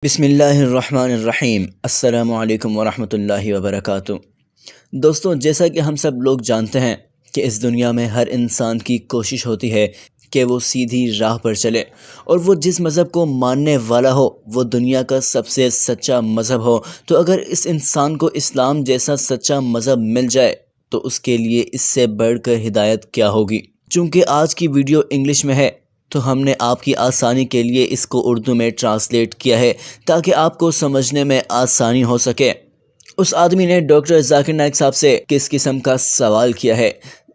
بسم اللہ الرحمن الرحیم۔ السلام علیکم ورحمۃ اللہ وبرکاتہ۔ دوستوں، جیسا کہ ہم سب لوگ جانتے ہیں کہ اس دنیا میں ہر انسان کی کوشش ہوتی ہے کہ وہ سیدھی راہ پر چلے، اور وہ جس مذہب کو ماننے والا ہو وہ دنیا کا سب سے سچا مذہب ہو۔ تو اگر اس انسان کو اسلام جیسا سچا مذہب مل جائے تو اس کے لیے اس سے بڑھ کر ہدایت کیا ہوگی۔ چونکہ آج کی ویڈیو انگلش میں ہے تو ہم نے آپ کی آسانی کے لیے اس کو اردو میں ٹرانسلیٹ کیا ہے تاکہ آپ کو سمجھنے میں آسانی ہو سکے۔ اس آدمی نے ڈاکٹر ذاکر نائک صاحب سے کس قسم کا سوال کیا ہے؟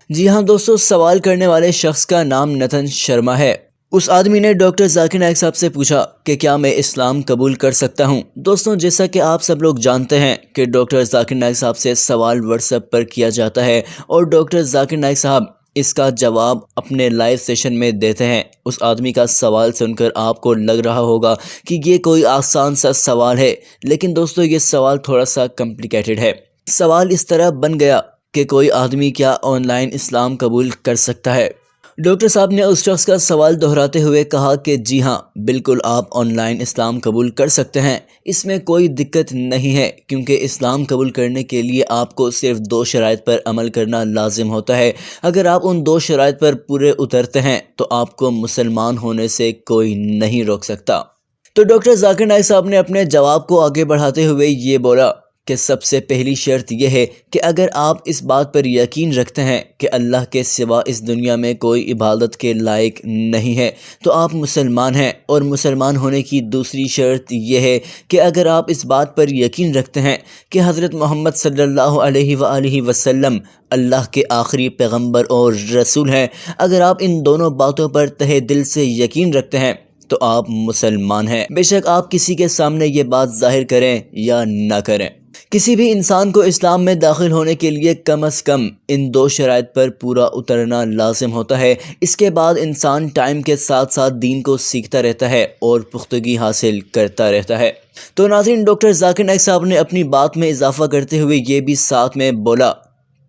جی ہاں دوستو، سوال کرنے والے شخص کا نام نتن شرما ہے۔ اس آدمی نے ڈاکٹر ذاکر نائک صاحب سے پوچھا کہ کیا میں اسلام قبول کر سکتا ہوں؟ دوستوں، جیسا کہ آپ سب لوگ جانتے ہیں کہ ڈاکٹر ذاکر نائک صاحب سے سوال واٹس ایپ پر کیا جاتا ہے اور ڈاکٹر ذاکر نائک صاحب اس کا جواب اپنے لائیو سیشن میں دیتے ہیں۔ اس آدمی کا سوال سن کر آپ کو لگ رہا ہوگا کہ یہ کوئی آسان سا سوال ہے، لیکن دوستو یہ سوال تھوڑا سا کمپلیکیٹڈ ہے۔ سوال اس طرح بن گیا کہ کوئی آدمی کیا آن لائن اسلام قبول کر سکتا ہے؟ ڈاکٹر صاحب نے اس شخص کا سوال دہراتے ہوئے کہا کہ جی ہاں، بالکل آپ آن لائن اسلام قبول کر سکتے ہیں، اس میں کوئی دقت نہیں ہے، کیونکہ اسلام قبول کرنے کے لیے آپ کو صرف 2 شرائط پر عمل کرنا لازم ہوتا ہے۔ اگر آپ ان 2 شرائط پر پورے اترتے ہیں تو آپ کو مسلمان ہونے سے کوئی نہیں روک سکتا۔ تو ڈاکٹر ذاکر نائک صاحب نے اپنے جواب کو آگے بڑھاتے ہوئے یہ بولا کہ سب سے پہلی شرط یہ ہے کہ اگر آپ اس بات پر یقین رکھتے ہیں کہ اللہ کے سوا اس دنیا میں کوئی عبادت کے لائق نہیں ہے تو آپ مسلمان ہیں، اور مسلمان ہونے کی دوسری شرط یہ ہے کہ اگر آپ اس بات پر یقین رکھتے ہیں کہ حضرت محمد صلی اللہ علیہ وآلہ وسلم اللہ کے آخری پیغمبر اور رسول ہیں، اگر آپ ان دونوں باتوں پر تہہ دل سے یقین رکھتے ہیں تو آپ مسلمان ہیں، بے شک آپ کسی کے سامنے یہ بات ظاہر کریں یا نہ کریں۔ کسی بھی انسان کو اسلام میں داخل ہونے کے لیے کم از کم ان 2 شرائط پر پورا اترنا لازم ہوتا ہے۔ اس کے بعد انسان ٹائم کے ساتھ ساتھ دین کو سیکھتا رہتا ہے اور پختگی حاصل کرتا رہتا ہے۔ تو ناظرین، ڈاکٹر ذاکر نائک صاحب نے اپنی بات میں اضافہ کرتے ہوئے یہ بھی ساتھ میں بولا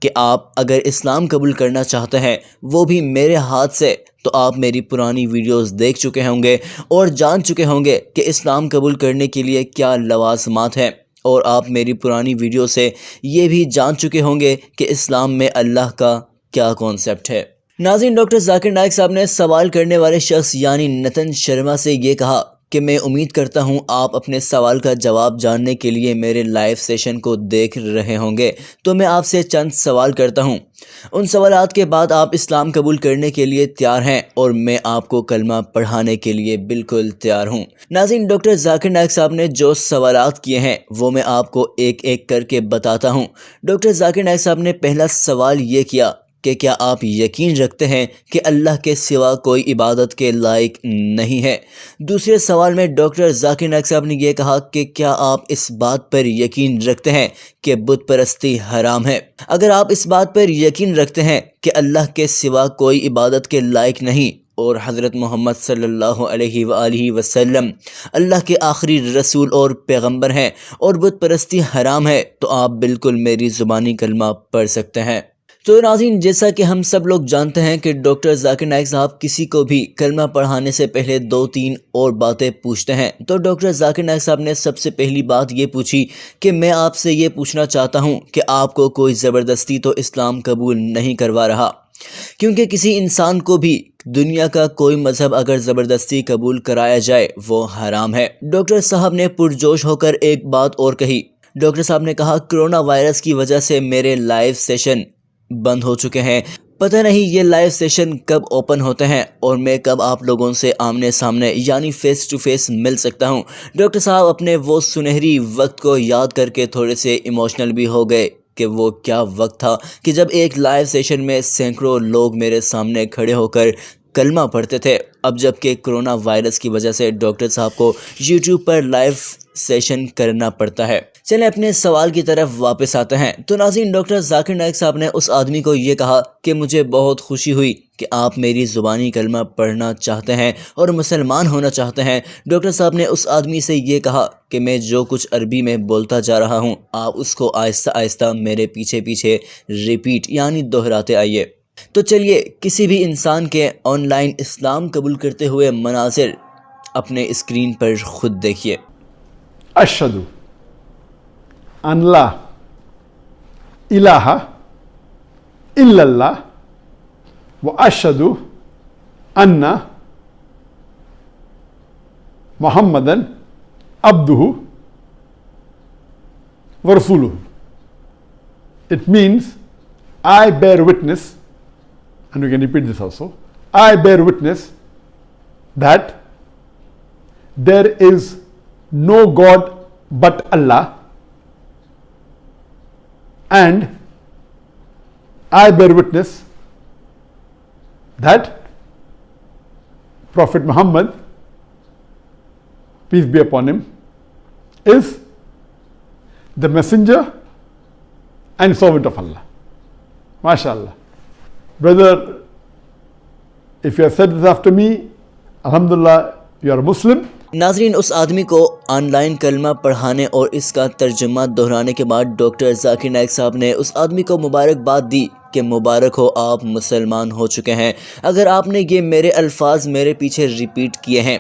کہ آپ اگر اسلام قبول کرنا چاہتے ہیں وہ بھی میرے ہاتھ سے، تو آپ میری پرانی ویڈیوز دیکھ چکے ہوں گے اور جان چکے ہوں گے کہ اسلام قبول کرنے کے لیے کیا لوازمات ہیں، اور آپ میری پرانی ویڈیو سے یہ بھی جان چکے ہوں گے کہ اسلام میں اللہ کا کیا کانسیپٹ ہے۔ ناظرین، ڈاکٹر ذاکر نائک صاحب نے سوال کرنے والے شخص یعنی نتن شرما سے یہ کہا کہ میں امید کرتا ہوں آپ اپنے سوال کا جواب جاننے کے لیے میرے لائیو سیشن کو دیکھ رہے ہوں گے، تو میں آپ سے چند سوال کرتا ہوں۔ ان سوالات کے بعد آپ اسلام قبول کرنے کے لیے تیار ہیں اور میں آپ کو کلمہ پڑھانے کے لیے بالکل تیار ہوں۔ ناظرین، ڈاکٹر ذاکر نائک صاحب نے جو سوالات کیے ہیں وہ میں آپ کو ایک ایک کر کے بتاتا ہوں۔ ڈاکٹر ذاکر نائک صاحب نے پہلا سوال یہ کیا کہ کیا آپ یقین رکھتے ہیں کہ اللہ کے سوا کوئی عبادت کے لائق نہیں ہے؟ دوسرے سوال میں ڈاکٹر ذاکر نائک صاحب نے یہ کہا کہ کیا آپ اس بات پر یقین رکھتے ہیں کہ بت پرستی حرام ہے؟ اگر آپ اس بات پر یقین رکھتے ہیں کہ اللہ کے سوا کوئی عبادت کے لائق نہیں اور حضرت محمد صلی اللہ علیہ وآلہ وسلم اللہ کے آخری رسول اور پیغمبر ہیں اور بت پرستی حرام ہے، تو آپ بالکل میری زبانی کلمہ پڑھ سکتے ہیں۔ تو ناظرین، جیسا کہ ہم سب لوگ جانتے ہیں کہ ڈاکٹر ذاکر نائک صاحب کسی کو بھی کلمہ پڑھانے سے پہلے 2-3 اور باتیں پوچھتے ہیں۔ تو ڈاکٹر ذاکر نائک صاحب نے سب سے پہلی بات یہ پوچھی کہ میں آپ سے یہ پوچھنا چاہتا ہوں کہ آپ کو کوئی زبردستی تو اسلام قبول نہیں کروا رہا، کیونکہ کسی انسان کو بھی دنیا کا کوئی مذہب اگر زبردستی قبول کرایا جائے وہ حرام ہے۔ ڈاکٹر صاحب نے پرجوش ہو کر ایک بات اور کہی۔ ڈاکٹر صاحب نے کہا، کرونا وائرس کی وجہ سے میرے لائیو سیشن بند ہو چکے ہیں، پتہ نہیں یہ لائیو سیشن کب اوپن ہوتے ہیں اور میں کب آپ لوگوں سے آمنے سامنے یعنی فیس ٹو فیس مل سکتا ہوں۔ ڈاکٹر صاحب اپنے وہ سنہری وقت کو یاد کر کے تھوڑے سے ایموشنل بھی ہو گئے کہ وہ کیا وقت تھا کہ جب ایک لائیو سیشن میں سینکڑوں لوگ میرے سامنے کھڑے ہو کر کلمہ پڑھتے تھے، اب جب کہ کرونا وائرس کی وجہ سے ڈاکٹر صاحب کو یوٹیوب پر لائیو سیشن کرنا پڑتا ہے۔ چلیں اپنے سوال کی طرف واپس آتے ہیں۔ تو ناظرین، ڈاکٹر ذاکر نائک صاحب نے اس آدمی کو یہ کہا کہ مجھے بہت خوشی ہوئی کہ آپ میری زبانی کلمہ پڑھنا چاہتے ہیں اور مسلمان ہونا چاہتے ہیں۔ ڈاکٹر صاحب نے اس آدمی سے یہ کہا کہ میں جو کچھ عربی میں بولتا جا رہا ہوں آپ اس کو آہستہ آہستہ میرے پیچھے پیچھے ریپیٹ یعنی دہراتے آئیے۔ تو چلیے کسی بھی انسان کے آن لائن اسلام قبول کرتے ہوئے مناظر اپنے اسکرین پر خود دیکھیے۔ أشهد أن لا إله إلا الله وأشهد أن محمدا عبده ورسوله. It means I bear witness, and we can repeat this also, I bear witness that there is no God but Allah, and I bear witness that Prophet Muhammad, peace be upon him, is the messenger and servant of Allah. MashaAllah. Brother, if you have said this after me, Alhamdulillah, you are a Muslim. ناظرین، اس آدمی کو on line کلمہ پڑھانے اور اس کا ترجمہ دہرانے کے بعد ڈاکٹر ذاکر نائک صاحب نے اس آدمی کو مبارکباد دی کہ مبارک ہو، آپ مسلمان ہو چکے ہیں اگر آپ نے یہ میرے الفاظ میرے پیچھے ریپیٹ کیے ہیں۔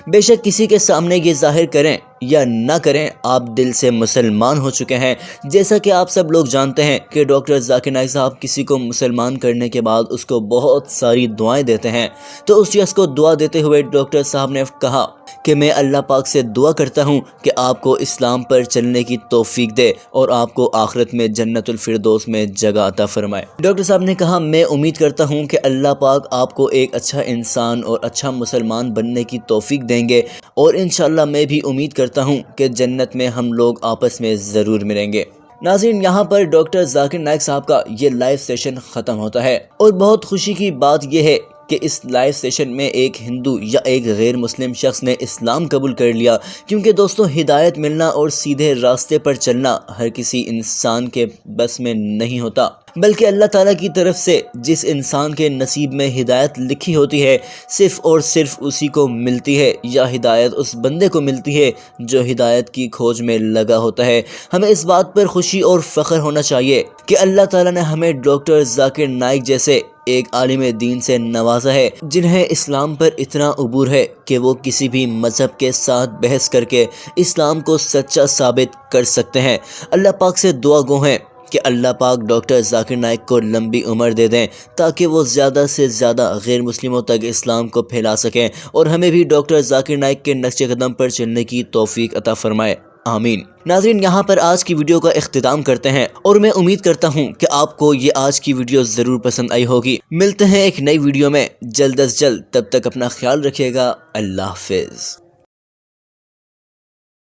بے شک کسی کے سامنے یہ ظاہر کریں یا نہ کریں، آپ دل سے مسلمان ہو چکے ہیں۔ جیسا کہ آپ سب لوگ جانتے ہیں کہ ڈاکٹر ذاکر نائک صاحب کسی کو مسلمان کرنے کے بعد اس کو بہت ساری دعائیں دیتے ہیں، تو اس شخص کو دعا دیتے ہوئے ڈاکٹر صاحب نے کہا کہ میں اللہ پاک سے دعا کرتا ہوں کہ آپ کو اسلام پر چلنے کی توفیق دے اور آپ کو آخرت میں جنت الفردوس میں جگہ عطا فرمائے۔ ڈاکٹر صاحب نے کہا میں امید کرتا ہوں کہ اللہ پاک آپ کو ایک اچھا انسان اور اچھا مسلمان بننے کی توفیق دیں گے، اور انشاءاللہ میں بھی امید کرتا ہوں کہ جنت میں ہم لوگ آپس میں ضرور ملیں گے۔ ناظرین، یہاں پر ڈاکٹر ذاکر نائک صاحب کا یہ لائیو سیشن ختم ہوتا ہے، اور بہت خوشی کی بات یہ ہے کہ اس لائیو سیشن میں ایک ہندو یا ایک غیر مسلم شخص نے اسلام قبول کر لیا، کیونکہ دوستوں ہدایت ملنا اور سیدھے راستے پر چلنا ہر کسی انسان کے بس میں نہیں ہوتا، بلکہ اللہ تعالیٰ کی طرف سے جس انسان کے نصیب میں ہدایت لکھی ہوتی ہے صرف اور صرف اسی کو ملتی ہے، یا ہدایت اس بندے کو ملتی ہے جو ہدایت کی کھوج میں لگا ہوتا ہے۔ ہمیں اس بات پر خوشی اور فخر ہونا چاہیے کہ اللہ تعالیٰ نے ہمیں ڈاکٹر ذاکر نائک جیسے ایک عالم دین سے نوازا ہے، جنہیں اسلام پر اتنا عبور ہے کہ وہ کسی بھی مذہب کے ساتھ بحث کر کے اسلام کو سچا ثابت کر سکتے ہیں۔ اللہ پاک سے دعا گو ہیں کہ اللہ پاک ڈاکٹر ذاکر نائک کو لمبی عمر دے دیں تاکہ وہ زیادہ سے زیادہ غیر مسلموں تک اسلام کو پھیلا سکیں، اور ہمیں بھی ڈاکٹر ذاکر نائک کے نقش قدم پر چلنے کی توفیق عطا فرمائے، آمین۔ ناظرین، یہاں پر آج کی ویڈیو کا اختتام کرتے ہیں، اور میں امید کرتا ہوں کہ آپ کو یہ آج کی ویڈیو ضرور پسند آئی ہوگی۔ ملتے ہیں ایک نئی ویڈیو میں جلد از جلد، تب تک اپنا خیال رکھیے گا، اللہ حافظ۔